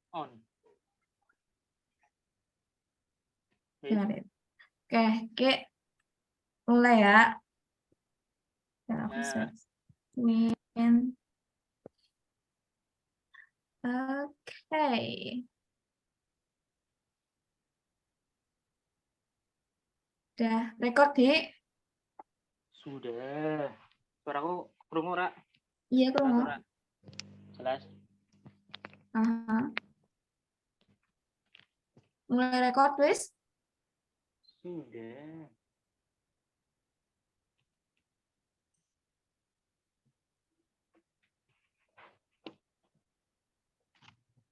On. Bentar ya. Oke, mulai ya. Dan aku search. Win. Oke. Udah record, Dik? Sudah. Suaraku krungu ora? Iya, krungu. Jelas. Mulai record, wis? Sudah.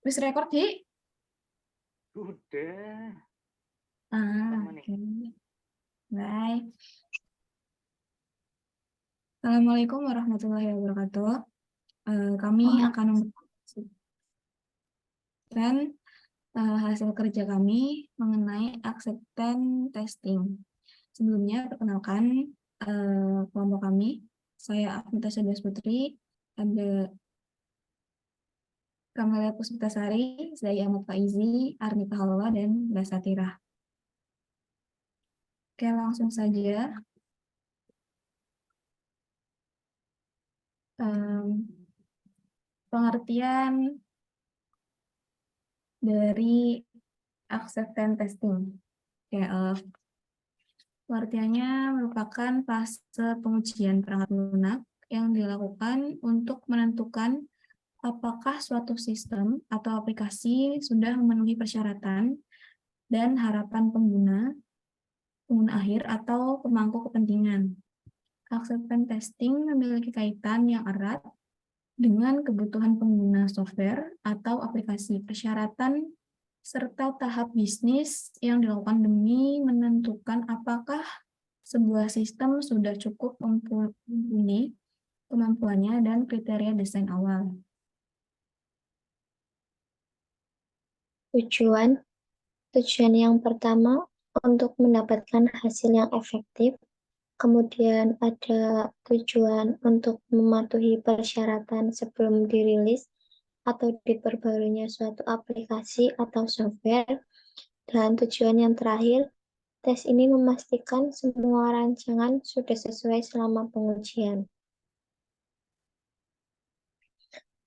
Wis record, Dik? Sudah. Oke. Bye. Assalamualaikum warahmatullahi wabarakatuh. Kami akan memberikan hasil kerja kami mengenai acceptance testing. Sebelumnya, perkenalkan kelompok kami. Saya Afnita Sedas Putri, ada Kamalia Puspitasari, Zai Ahmad Faizi, Arnita Halwa, dan Basatira. Oke, langsung saja. Pengertian dari acceptance testing. Oke, pengertiannya merupakan fase pengujian perangkat lunak yang dilakukan untuk menentukan apakah suatu sistem atau aplikasi sudah memenuhi persyaratan dan harapan pengguna akhir atau pemangku kepentingan. Acceptance testing memiliki kaitan yang erat dengan kebutuhan pengguna software atau aplikasi, persyaratan, serta tahap bisnis yang dilakukan demi menentukan apakah sebuah sistem sudah cukup mumpuni kemampuannya dan kriteria desain awal. Tujuan yang pertama untuk mendapatkan hasil yang efektif, kemudian ada tujuan untuk mematuhi persyaratan sebelum dirilis atau diperbaruinya suatu aplikasi atau software, dan tujuan yang terakhir, tes ini memastikan semua rancangan sudah sesuai selama pengujian.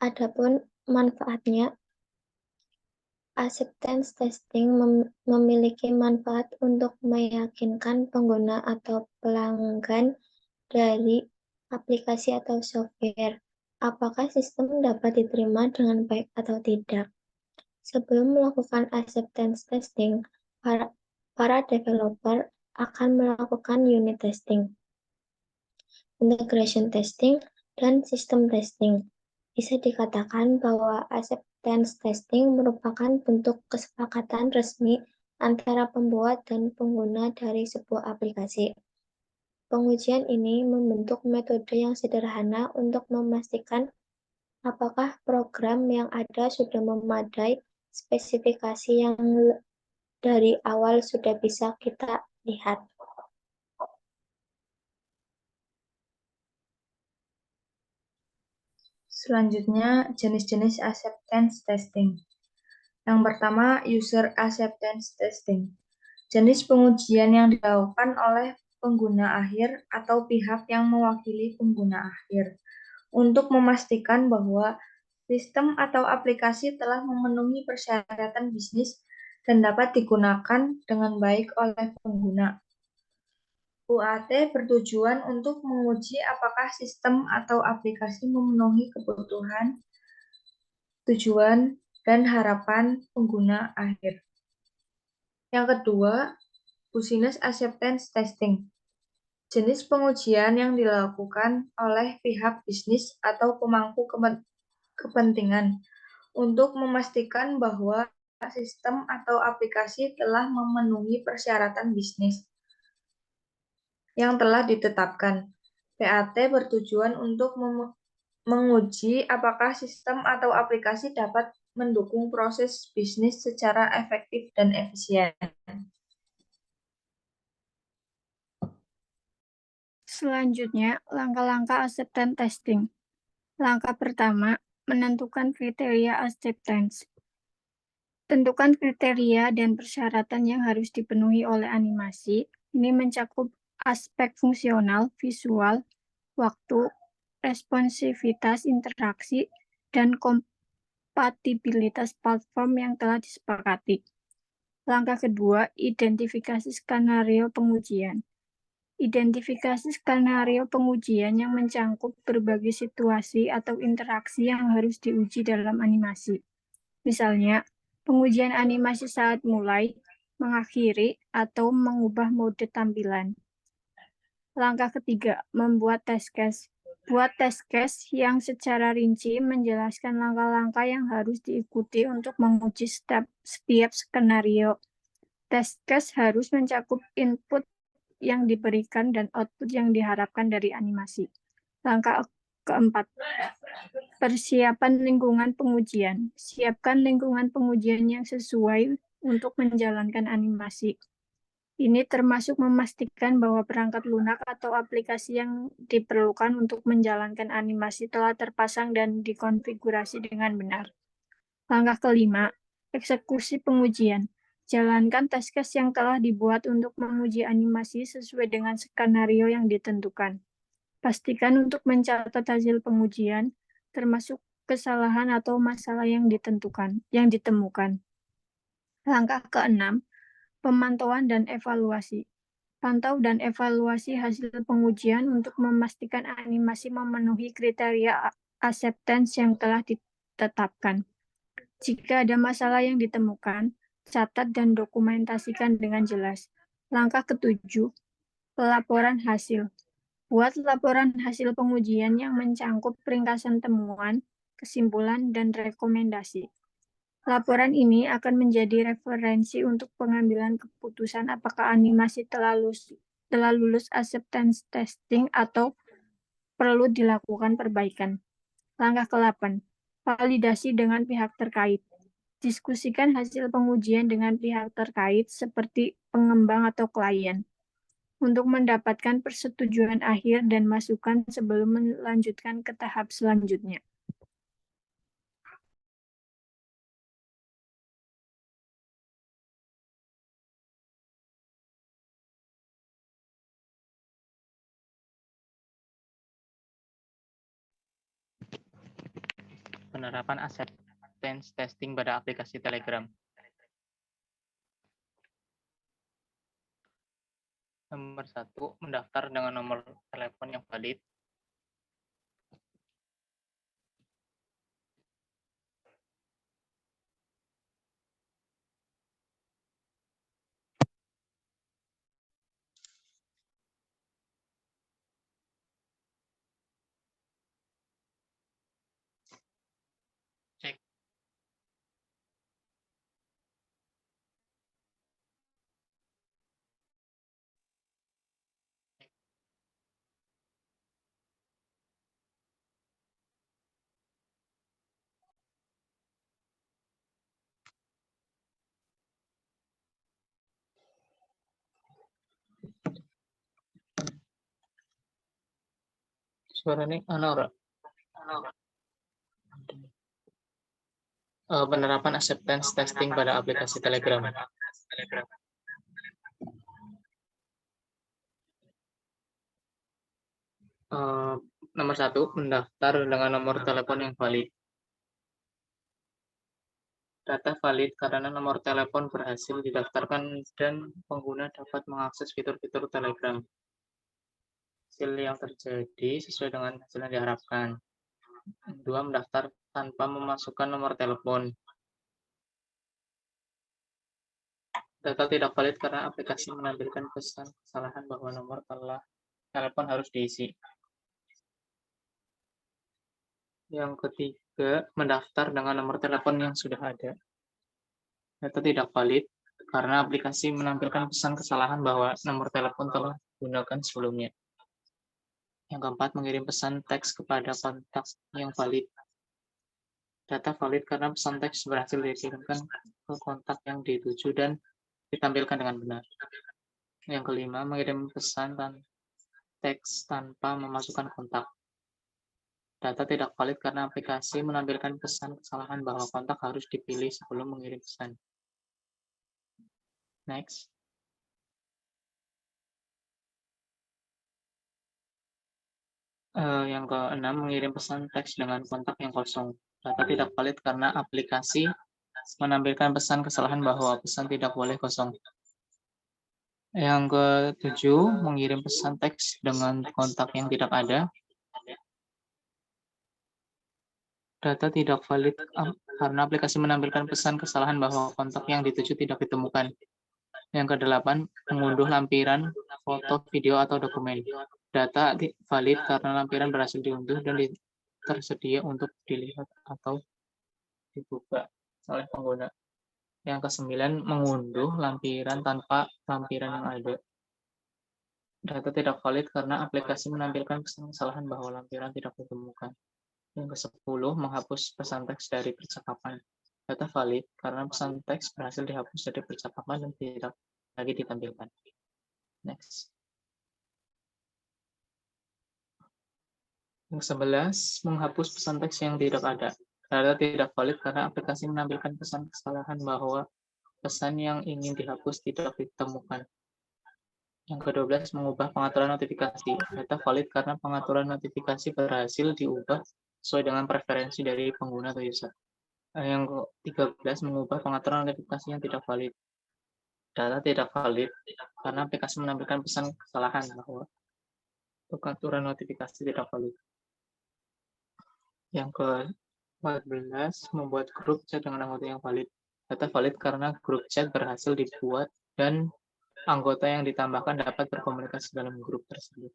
Adapun manfaatnya, acceptance testing memiliki manfaat untuk meyakinkan pengguna atau pelanggan dari aplikasi atau software apakah sistem dapat diterima dengan baik atau tidak. Sebelum melakukan acceptance testing, para developer akan melakukan unit testing, integration testing, dan system testing. Bisa dikatakan bahwa acceptance testing merupakan bentuk kesepakatan resmi antara pembuat dan pengguna dari sebuah aplikasi. Pengujian ini membentuk metode yang sederhana untuk memastikan apakah program yang ada sudah memadai spesifikasi yang dari awal sudah bisa kita lihat. Selanjutnya, jenis-jenis acceptance testing. Yang pertama, user acceptance testing. Jenis pengujian yang dilakukan oleh pengguna akhir atau pihak yang mewakili pengguna akhir untuk memastikan bahwa sistem atau aplikasi telah memenuhi persyaratan bisnis dan dapat digunakan dengan baik oleh pengguna. UAT bertujuan untuk menguji apakah sistem atau aplikasi memenuhi kebutuhan, tujuan, dan harapan pengguna akhir. Yang kedua, business acceptance testing. Jenis pengujian yang dilakukan oleh pihak bisnis atau pemangku kepentingan untuk memastikan bahwa sistem atau aplikasi telah memenuhi persyaratan bisnis yang telah ditetapkan. PAT bertujuan untuk menguji apakah sistem atau aplikasi dapat mendukung proses bisnis secara efektif dan efisien. Selanjutnya, langkah-langkah acceptance testing. Langkah pertama, menentukan kriteria acceptance. Tentukan kriteria dan persyaratan yang harus dipenuhi oleh animasi. Ini mencakup aspek fungsional, visual, waktu, responsivitas interaksi, dan kompatibilitas platform yang telah disepakati. Langkah kedua, identifikasi skenario pengujian. Identifikasi skenario pengujian yang mencangkup berbagai situasi atau interaksi yang harus diuji dalam animasi. Misalnya, pengujian animasi saat mulai, mengakhiri, atau mengubah mode tampilan. Langkah ketiga, membuat test case. Buat test case yang secara rinci menjelaskan langkah-langkah yang harus diikuti untuk menguji setiap skenario. Test case harus mencakup input yang diberikan dan output yang diharapkan dari animasi. Langkah keempat, persiapan lingkungan pengujian. Siapkan lingkungan pengujian yang sesuai untuk menjalankan animasi. Ini termasuk memastikan bahwa perangkat lunak atau aplikasi yang diperlukan untuk menjalankan animasi telah terpasang dan dikonfigurasi dengan benar. Langkah kelima, eksekusi pengujian. Jalankan test case yang telah dibuat untuk menguji animasi sesuai dengan skenario yang ditentukan. Pastikan untuk mencatat hasil pengujian, termasuk kesalahan atau masalah yang ditemukan. Langkah keenam, pemantauan dan evaluasi. Pantau dan evaluasi hasil pengujian untuk memastikan animasi memenuhi kriteria acceptance yang telah ditetapkan. Jika ada masalah yang ditemukan, catat dan dokumentasikan dengan jelas. Langkah ketujuh, pelaporan hasil. Buat laporan hasil pengujian yang mencangkup ringkasan temuan, kesimpulan, dan rekomendasi. Laporan ini akan menjadi referensi untuk pengambilan keputusan apakah animasi telah lulus acceptance testing atau perlu dilakukan perbaikan. Langkah ke-8, validasi dengan pihak terkait. Diskusikan hasil pengujian dengan pihak terkait seperti pengembang atau klien untuk mendapatkan persetujuan akhir dan masukan sebelum melanjutkan ke tahap selanjutnya. Penerapan acceptance testing pada aplikasi Telegram. Nomor 1, mendaftar dengan nomor telepon yang valid. Cek. Suaranya Anora. Penerapan acceptance testing pada aplikasi Telegram. Nomor 1, mendaftar dengan nomor telepon yang valid. Data valid karena nomor telepon berhasil didaftarkan dan pengguna dapat mengakses fitur-fitur Telegram. Hasil yang terjadi sesuai dengan hasil yang diharapkan. 2, mendaftar tanpa memasukkan nomor telepon. Data tidak valid karena aplikasi menampilkan pesan kesalahan bahwa nomor telepon harus diisi. Yang ketiga, mendaftar dengan nomor telepon yang sudah ada. Data tidak valid karena aplikasi menampilkan pesan kesalahan bahwa nomor telepon telah digunakan sebelumnya. Yang keempat, mengirim pesan teks kepada kontak yang valid. Data valid karena pesan teks berhasil dikirimkan ke kontak yang dituju dan ditampilkan dengan benar. Yang kelima, mengirim pesan teks tanpa memasukkan kontak. Data tidak valid karena aplikasi menampilkan pesan kesalahan bahwa kontak harus dipilih sebelum mengirim pesan. Next. Yang keenam, mengirim pesan teks dengan kontak yang kosong. Data tidak valid karena aplikasi menampilkan pesan kesalahan bahwa pesan tidak boleh kosong. Yang ketujuh, mengirim pesan teks dengan kontak yang tidak ada. Data tidak valid karena aplikasi menampilkan pesan kesalahan bahwa kontak yang dituju tidak ditemukan. Yang kedelapan, mengunduh lampiran foto, video, atau dokumen. Data valid karena lampiran berhasil diunduh dan tersedia untuk dilihat atau dibuka oleh pengguna. Yang kesembilan, mengunduh lampiran tanpa lampiran yang ada. Data tidak valid karena aplikasi menampilkan pesan kesalahan bahwa lampiran tidak ditemukan. Yang ke-10, menghapus pesan teks dari percakapan. Data valid karena pesan teks berhasil dihapus dari percakapan dan tidak lagi ditampilkan. Next. Yang 11, menghapus pesan teks yang tidak ada. Data tidak valid karena aplikasi menampilkan pesan kesalahan bahwa pesan yang ingin dihapus tidak ditemukan. Yang ke-12, mengubah pengaturan notifikasi. Data valid karena pengaturan notifikasi berhasil diubah sesuai dengan preferensi dari pengguna atau user. Yang ke-13, mengubah pengaturan notifikasi yang tidak valid. Data tidak valid karena aplikasi menampilkan pesan kesalahan bahwa pengaturan notifikasi tidak valid. Yang ke-14, membuat grup chat dengan anggota yang valid. Data valid karena grup chat berhasil dibuat dan anggota yang ditambahkan dapat berkomunikasi dalam grup tersebut.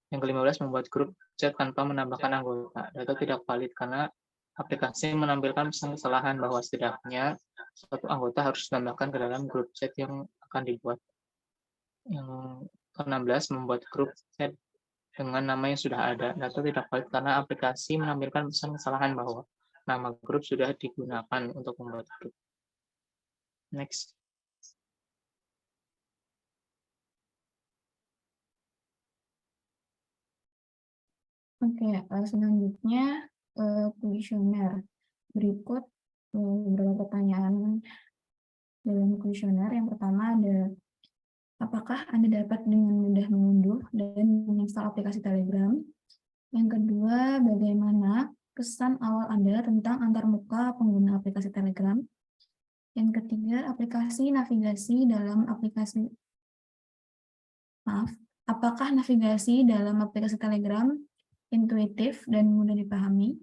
Yang ke-15, membuat grup chat tanpa menambahkan anggota. Data tidak valid karena aplikasi menampilkan pesan kesalahan bahwa setidaknya satu anggota harus ditambahkan ke dalam grup chat yang akan dibuat. Yang ke-16, membuat grup chat dengan nama yang sudah ada. Data tidak valid karena aplikasi menampilkan pesan kesalahan bahwa nama grup sudah digunakan untuk membuat grup. Next. Oke, selanjutnya kuesioner. Berikut beberapa pertanyaan dalam kuesioner. Yang pertama ada, apakah Anda dapat dengan mudah mengunduh dan menginstal aplikasi Telegram? Yang kedua, bagaimana kesan awal Anda tentang antarmuka pengguna aplikasi Telegram? Yang ketiga, aplikasi navigasi dalam aplikasi apakah navigasi dalam aplikasi Telegram intuitif dan mudah dipahami?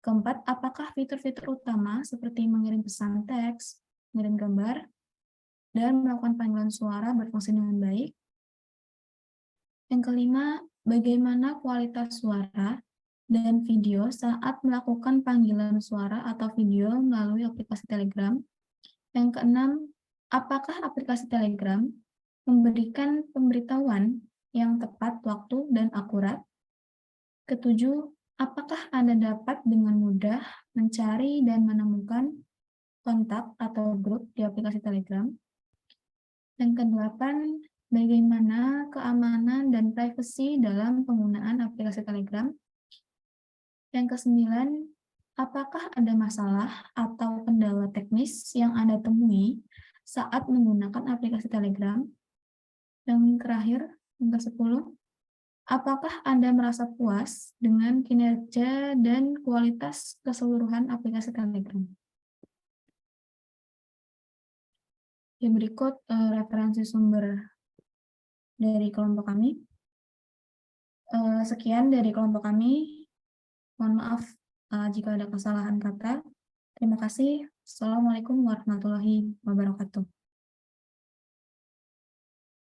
Keempat, apakah fitur-fitur utama seperti mengirim pesan teks, mengirim gambar, dan melakukan panggilan suara berfungsi dengan baik? Yang kelima, bagaimana kualitas suara dan video saat melakukan panggilan suara atau video melalui aplikasi Telegram? Yang keenam, apakah aplikasi Telegram memberikan pemberitahuan yang tepat waktu dan akurat? Ketujuh, apakah Anda dapat dengan mudah mencari dan menemukan kontak atau grup di aplikasi Telegram? Yang kedelapan, bagaimana keamanan dan privasi dalam penggunaan aplikasi Telegram? Yang kesembilan, apakah ada masalah atau kendala teknis yang Anda temui saat menggunakan aplikasi Telegram? Yang terakhir, yang ke-10, apakah Anda merasa puas dengan kinerja dan kualitas keseluruhan aplikasi Telegram? Yang berikut referensi sumber dari kelompok kami. Sekian dari kelompok kami. Mohon maaf jika ada kesalahan kata. Terima kasih. Assalamualaikum warahmatullahi wabarakatuh.